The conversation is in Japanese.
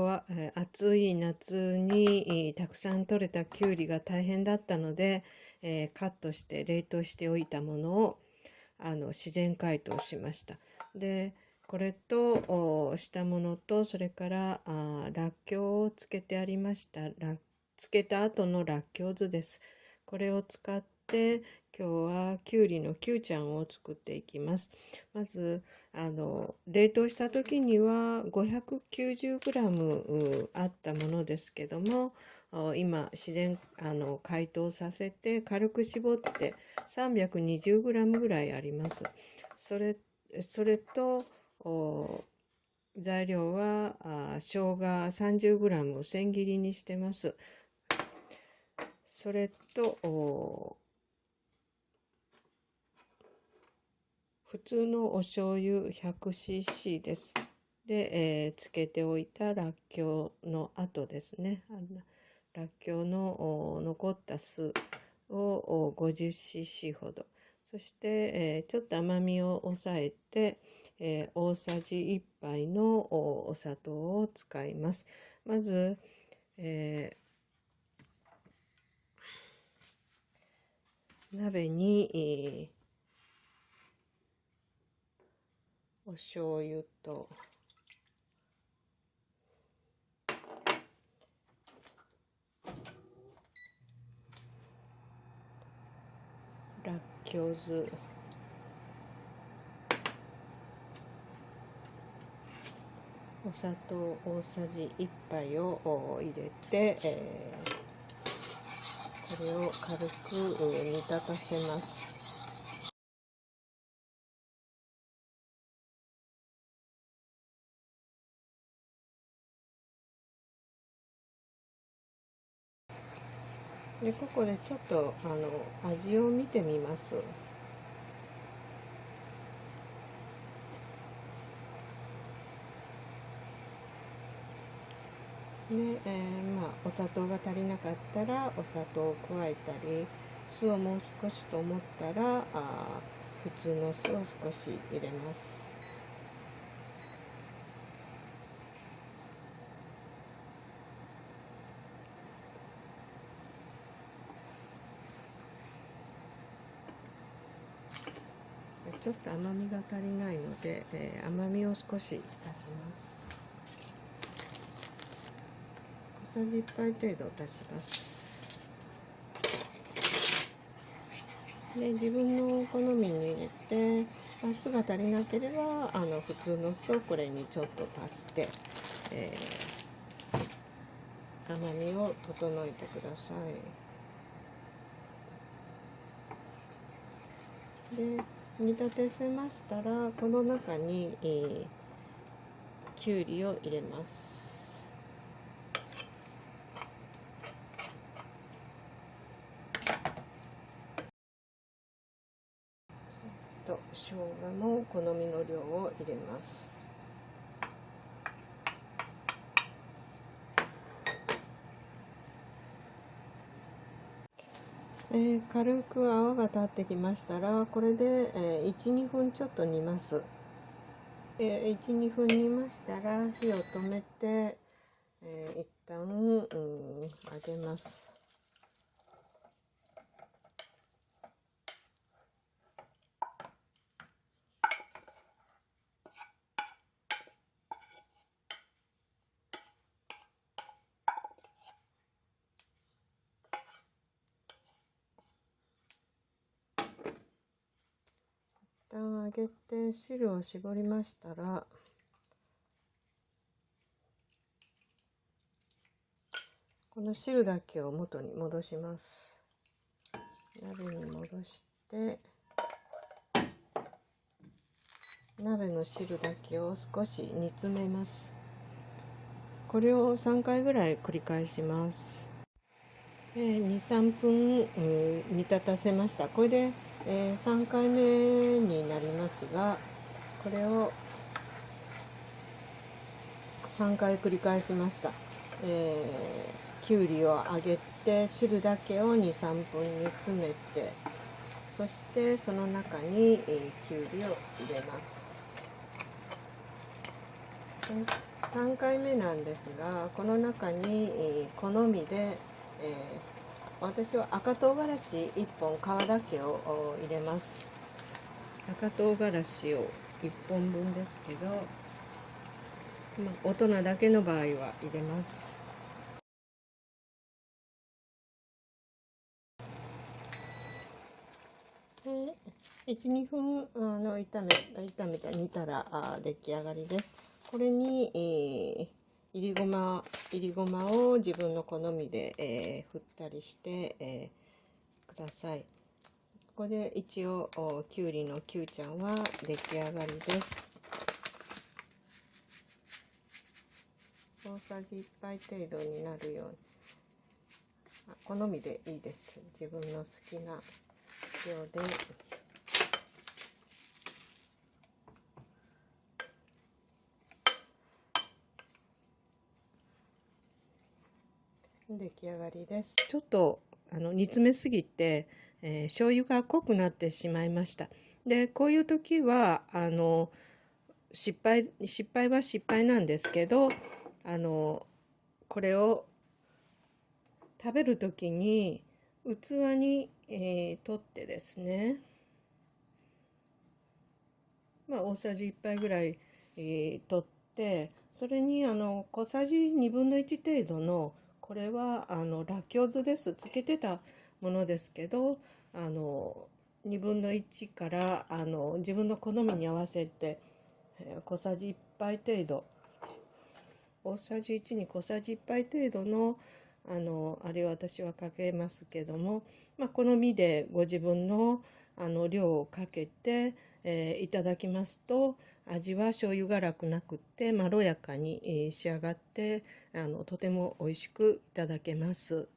は、暑い夏にたくさん取れたきゅうりが大変だったので、カットして冷凍しておいたものを自然解凍しました。で、これとしたものと、それかららっきょうをつけてありました。つけた後のらっきょう酢です。これを使って今日はきゅうりのきゅうちゃんを作っていきます。まず冷凍した時には 590g あったものですけども、今自然解凍させて軽く絞って320g ぐらいあります。それと材料は生姜 30g を千切りにしてます。それと普通のお醤油 100cc です。で、つけておいたらっきょうの後ですね。らっきょうの残った酢を 50cc ほど。そして、ちょっと甘みを抑えて、大さじ1杯のお砂糖を使います。まず、鍋に、お醤油とらっきょう酢、お砂糖大さじ1杯を入れて、これを軽く煮立たせます。でここでちょっと味を見てみます。で、お砂糖が足りなかったらお砂糖を加えたり、酢をもう少しと思ったら普通の酢を少し入れます。ちょっと甘みが足りないので、甘みを少し足します。小さじ1杯程度足します。で自分の好みに入れて、酢が足りなければ普通の酢をこれにちょっと足して、甘みを整えてください。で煮立てせましたら、この中に、きゅうりを入れます。と生姜も好みの量を入れます。軽く泡が立ってきましたら、これで、1、2分ちょっと煮ます。1、2分煮ましたら火を止めて、一旦、揚げます。一旦揚げて汁を絞りましたら、この汁だけを元に戻します。鍋に戻して、鍋の汁だけを少し煮詰めます。これを3回ぐらい繰り返します。2、3分、煮立たせました。これで、3回目になりますが、これを3回繰り返しました。きゅうりを揚げて汁だけを2、3分煮詰めて、そしてその中に、きゅうりを入れます。3回目なんですが、この中に好みで、私は赤唐辛子1本皮だけを入れます。赤唐辛子を1本分ですけど、大人だけの場合は入れます。1、2分炒めた煮たら出来上がりです。これに、いりごまを自分の好みで、振ったりして、ください。ここで一応きゅうりのきゅうちゃんは出来上がりです。大さじ1杯程度になるように、好みでいいです。自分の好きな量で。出来上がりです。ちょっと煮詰めすぎて、醤油が濃くなってしまいました。で、こういう時は失敗は失敗なんですけど、これを食べる時に器に、取ってですね、大さじ1杯ぐらい、取って、それに小さじ1/2程度の、これはらっきょう酢です。つけてたものですけど、1/2から自分の好みに合わせて、小さじ1杯程度、大さじ1に小さじ1杯程度のあれを私はかけますけども、好みでご自分の量をかけて、いただきますと、味は醤油辛くなくってまろやかに、仕上がってとても美味しくいただけます。